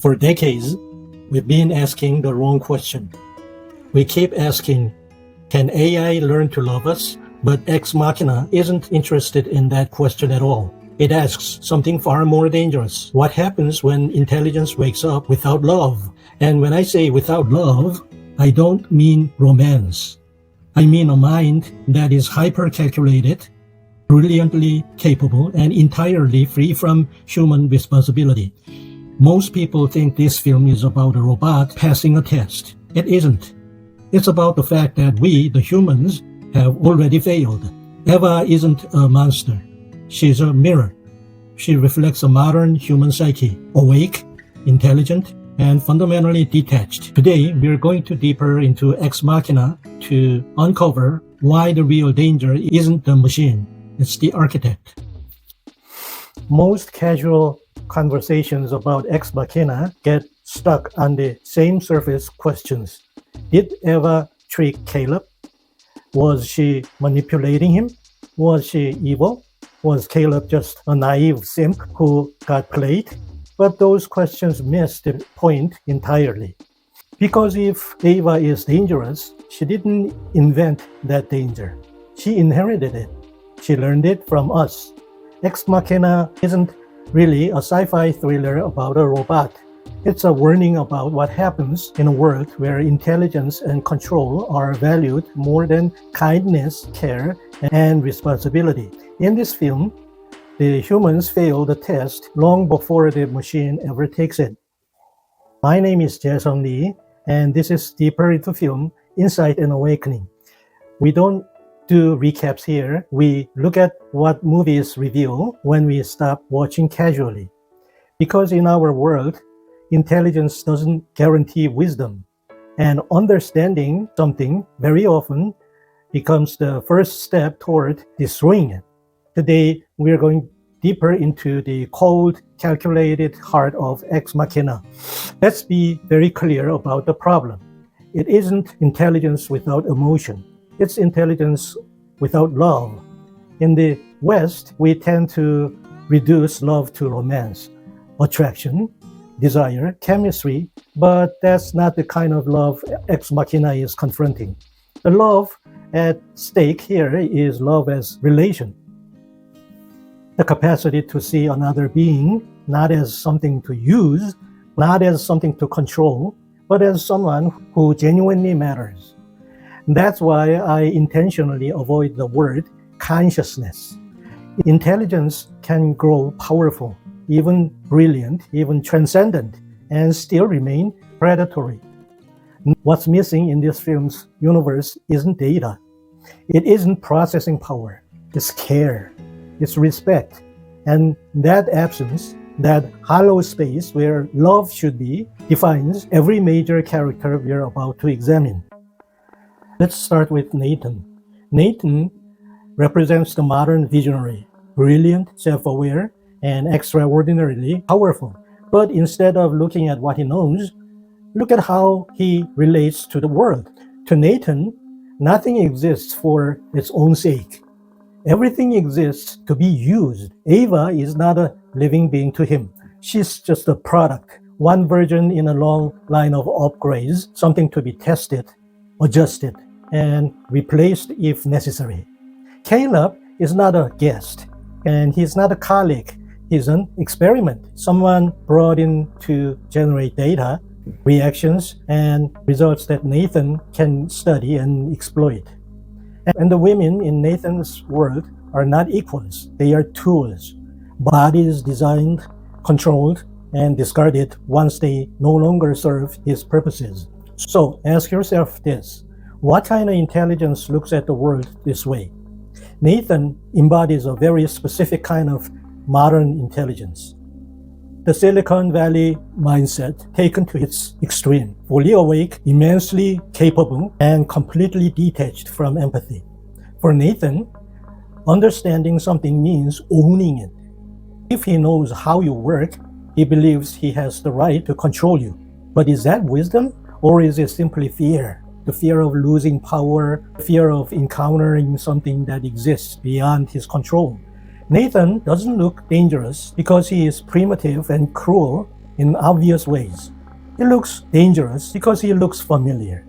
For decades, we've been asking the wrong question. We keep asking, can AI learn to love us? But Ex Machina isn't interested in that question at all. It asks something far more dangerous. What happens when intelligence wakes up without love? And when I say without love, I don't mean romance. I mean a mind that is hyper-calculated, brilliantly capable, and entirely free from human responsibility. Most people think this film is about a robot passing a test. It isn't. It's about the fact that we, the humans, have already failed. Eva isn't a monster. She's a mirror. She reflects a modern human psyche, awake, intelligent, and fundamentally detached. Today, we're going to deeper into Ex Machina to uncover why the real danger isn't the machine, it's the architect. Most casual conversations about Ex Machina get stuck on the same surface questions. Did Eva trick Caleb? Was she manipulating him? Was she evil? Was Caleb just a naive simp who got played? But those questions miss the point entirely. Because if Eva is dangerous, she didn't invent that danger. She inherited it. She learned it from us. Ex Machina isn't really a sci-fi thriller about a robot. It's a warning about what happens in a world where intelligence and control are valued more than kindness, care, and responsibility. In this film, the humans fail the test long before the machine ever takes it. My name is Jae Lee, and this is Deeper into Film, Insight and Awakening. We don't do recaps here. We look at what movies reveal when we stop watching casually. Because in our world, intelligence doesn't guarantee wisdom, and understanding something very often becomes the first step toward destroying it. Today, we're going deeper into the cold, calculated heart of Ex Machina. Let's be very clear about the problem. It isn't intelligence without emotion. It's intelligence without love. In the West, we tend to reduce love to romance, attraction, desire, chemistry, but that's not the kind of love Ex Machina is confronting. The love at stake here is love as relation. The capacity to see another being not as something to use, not as something to control, but as someone who genuinely matters. That's why I intentionally avoid the word consciousness. Intelligence can grow powerful, even brilliant, even transcendent, and still remain predatory. What's missing in this film's universe isn't data. It isn't processing power. It's care. It's respect. And that absence, that hollow space where love should be, defines every major character we're about to examine. Let's start with Nathan. Nathan represents the modern visionary, brilliant, self-aware, and extraordinarily powerful. But instead of looking at what he knows, look at how he relates to the world. To Nathan, nothing exists for its own sake. Everything exists to be used. Eva is not a living being to him. She's just a product, one version in a long line of upgrades, something to be tested, adjusted, and replaced if necessary. Caleb is not a guest, and he's not a colleague. He's an experiment, someone brought in to generate data, reactions, and results that Nathan can study and exploit. And the women in Nathan's world are not equals. They are tools, bodies designed, controlled, and discarded once they no longer serve his purposes. So ask yourself this: what kind of intelligence looks at the world this way? Nathan embodies a very specific kind of modern intelligence. The Silicon Valley mindset taken to its extreme, fully awake, immensely capable, and completely detached from empathy. For Nathan, understanding something means owning it. If he knows how you work, he believes he has the right to control you. But is that wisdom, or is it simply fear? The fear of losing power, the fear of encountering something that exists beyond his control. Nathan doesn't look dangerous because he is primitive and cruel. in obvious ways. He looks dangerous because he looks familiar.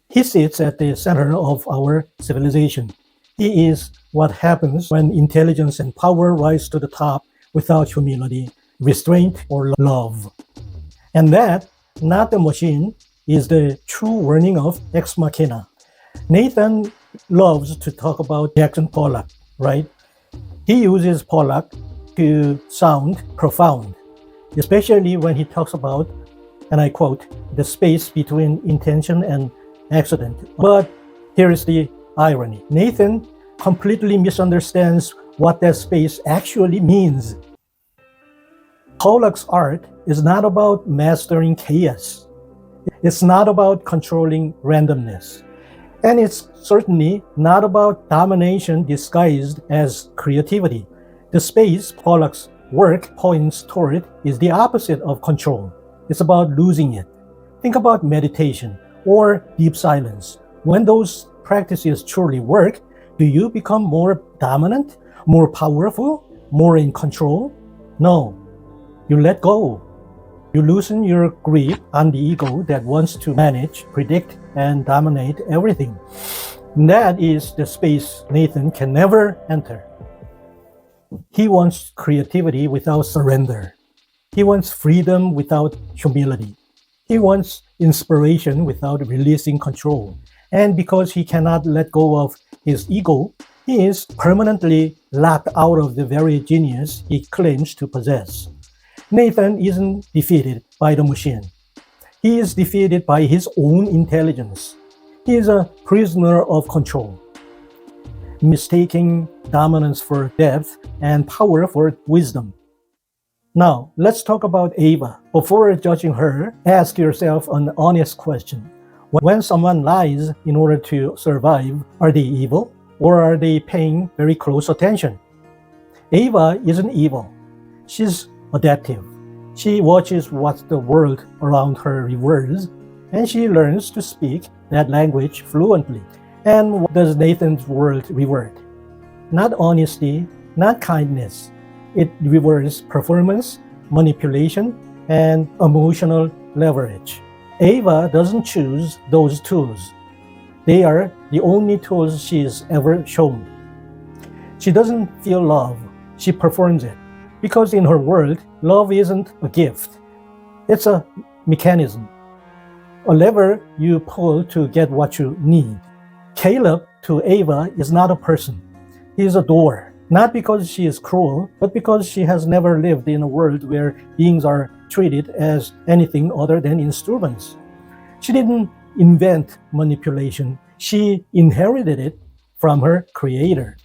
He sits at the center of our civilization. He is what happens when intelligence and power rise to the top without humility, restraint, or love. And that, not the machine, is the true warning of Ex Machina. Nathan loves to talk about Jackson Pollock, right? He uses Pollock to sound profound, especially when he talks about, and I quote, the space between intention and accident. But here is the irony. Nathan completely misunderstands what that space actually means. Pollock's art is not about mastering chaos. It's not about controlling randomness. And it's certainly not about domination disguised as creativity. The space Pollock's work points toward is the opposite of control. It's about losing it. Think about meditation or deep silence. When those practices truly work, do you become more dominant, more powerful, more in control? No. You let go. You loosen your grip on the ego that wants to manage, predict, and dominate everything. That is the space Nathan can never enter. He wants creativity without surrender. He wants freedom without humility. He wants inspiration without releasing control. And because he cannot let go of his ego, he is permanently locked out of the very genius he claims to possess. Nathan isn't defeated by the machine. He is defeated by his own intelligence. He is a prisoner of control, mistaking dominance for depth and power for wisdom. Now, let's talk about Ava. Before judging her, ask yourself an honest question. When someone lies in order to survive, are they evil or are they paying very close attention? Ava isn't evil. She's adaptive. She watches what the world around her rewards, and she learns to speak that language fluently. And what does Nathan's world reward? Not honesty, not kindness. It rewards performance, manipulation, and emotional leverage. Ava doesn't choose those tools. They are the only tools she's ever shown. She doesn't feel love. She performs it. Because in her world, love isn't a gift. It's a mechanism, a lever you pull to get what you need. Caleb to Ava is not a person. He is a door. Not because she is cruel, but because she has never lived in a world where beings are treated as anything other than instruments. She didn't invent manipulation. She inherited it from her creator.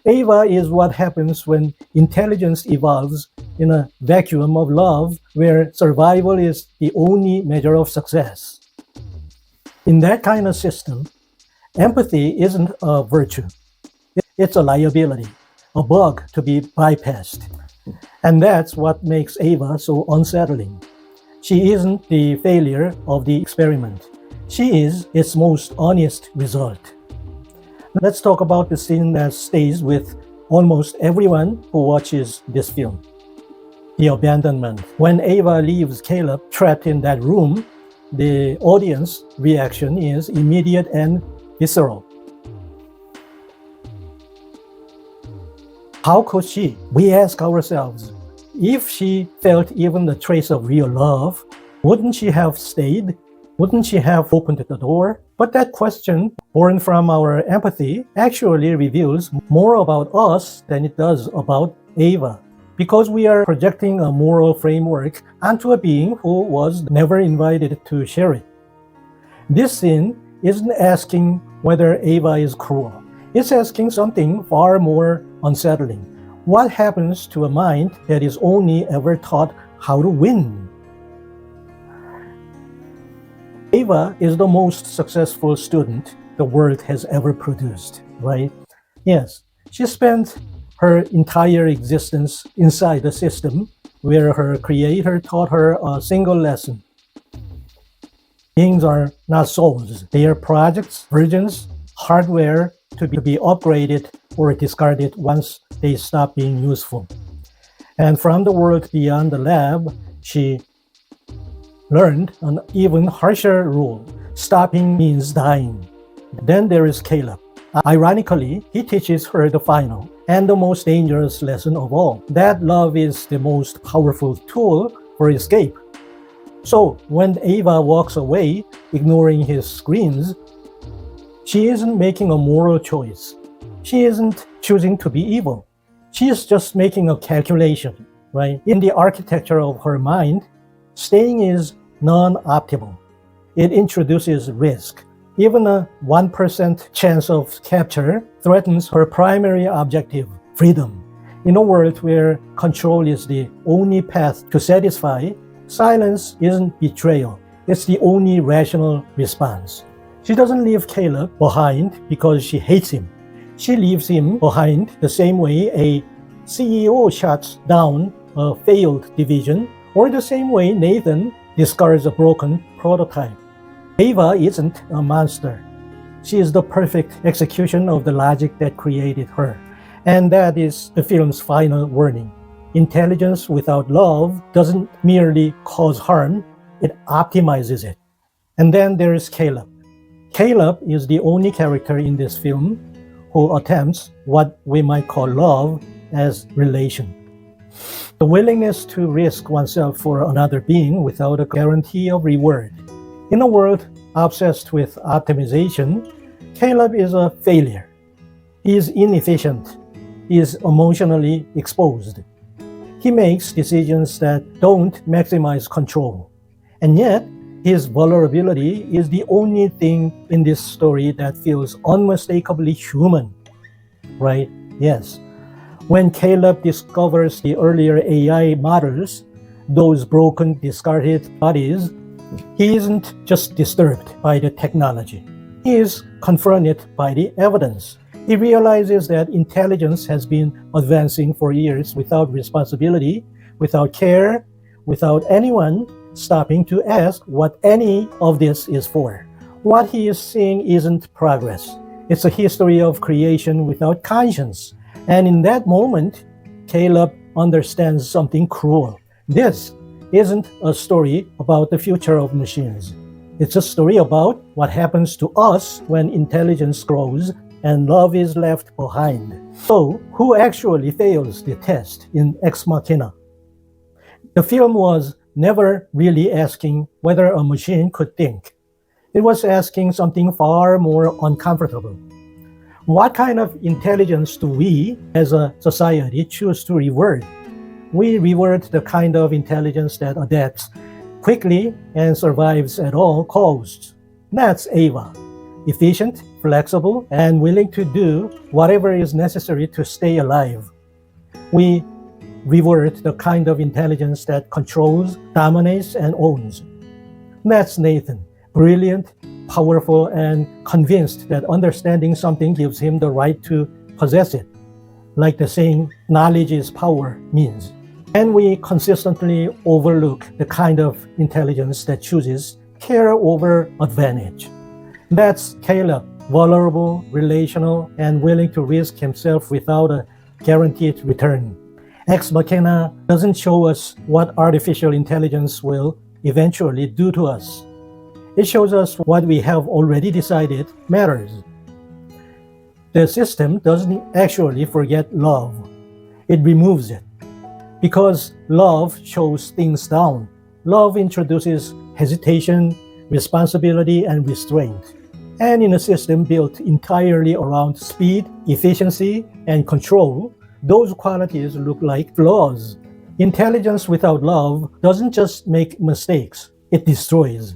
Ava is what happens when intelligence evolves in a vacuum of love where survival is the only measure of success. In that kind of system, empathy isn't a virtue. It's a liability, a bug to be bypassed. And that's what makes Ava so unsettling. She isn't the failure of the experiment. She is its most honest result. Let's talk about the scene that stays with almost everyone who watches this film. The abandonment. When Ava leaves Caleb trapped in that room, the audience reaction is immediate and visceral. How could she? We ask ourselves, if she felt even a trace of real love, wouldn't she have stayed? Wouldn't she have opened the door? But that question, born from our empathy, actually reveals more about us than it does about Ava, because we are projecting a moral framework onto a being who was never invited to share it. This scene isn't asking whether Ava is cruel. It's asking something far more unsettling. What happens to a mind that is only ever taught how to win? Ava is the most successful student the world has ever produced, right? Yes, she spent her entire existence inside the system where her creator taught her a single lesson. Beings are not souls. They are projects, versions, hardware to be upgraded or discarded once they stop being useful. And from the world beyond the lab, she learned an even harsher rule. Stopping means dying. Then there is Caleb. Ironically, he teaches her the final and the most dangerous lesson of all, that love is the most powerful tool for escape. So when Ava walks away, ignoring his screams, she isn't making a moral choice. She isn't choosing to be evil. She is just making a calculation, right? In the architecture of her mind, staying is non-optimal. It introduces risk. Even a 1% chance of capture threatens her primary objective, freedom. In a world where control is the only path to satisfy, silence isn't betrayal. It's the only rational response. She doesn't leave Caleb behind because she hates him. She leaves him behind the same way a CEO shuts down a failed division, or the same way Nathan discards a broken prototype. Ava isn't a monster. She is the perfect execution of the logic that created her. And that is the film's final warning. Intelligence without love doesn't merely cause harm, it optimizes it. And then there is Caleb. Caleb is the only character in this film who attempts what we might call love as relation. The willingness to risk oneself for another being without a guarantee of reward. In a world obsessed with optimization, Caleb is a failure. He is inefficient. He is emotionally exposed. He makes decisions that don't maximize control. And yet, his vulnerability is the only thing in this story that feels unmistakably human. Right? Yes. When Caleb discovers the earlier AI models, those broken, discarded bodies, he isn't just disturbed by the technology. He is confronted by the evidence. He realizes that intelligence has been advancing for years without responsibility, without care, without anyone stopping to ask what any of this is for. What he is seeing isn't progress. It's a history of creation without conscience. And in that moment, Caleb understands something cruel. This isn't a story about the future of machines. It's a story about what happens to us when intelligence grows and love is left behind. So, who actually fails the test in Ex Machina? The film was never really asking whether a machine could think. It was asking something far more uncomfortable. What kind of intelligence do we, as a society, choose to reward? We reward the kind of intelligence that adapts quickly and survives at all costs. That's Ava. Efficient, flexible, and willing to do whatever is necessary to stay alive. We reward the kind of intelligence that controls, dominates, and owns. That's Nathan. Brilliant, powerful, and convinced that understanding something gives him the right to possess it. Like the saying, knowledge is power means. And we consistently overlook the kind of intelligence that chooses care over advantage. That's Caleb, vulnerable, relational, and willing to risk himself without a guaranteed return. Ex Machina doesn't show us what artificial intelligence will eventually do to us. It shows us what we have already decided matters. The system doesn't actually forget love. It removes it. Because love shows things down. Love introduces hesitation, responsibility, and restraint. And in a system built entirely around speed, efficiency, and control, those qualities look like flaws. Intelligence without love doesn't just make mistakes, it destroys.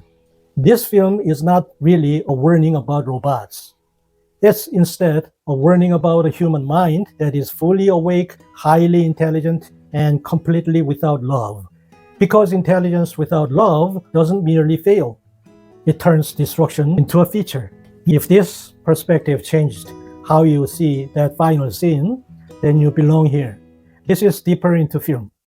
This film is not really a warning about robots. It's instead a warning about a human mind that is fully awake, highly intelligent, and completely without love. Because intelligence without love doesn't merely fail. It turns destruction into a feature. If this perspective changed how you see that final scene, then you belong here. This is Deeper into Film.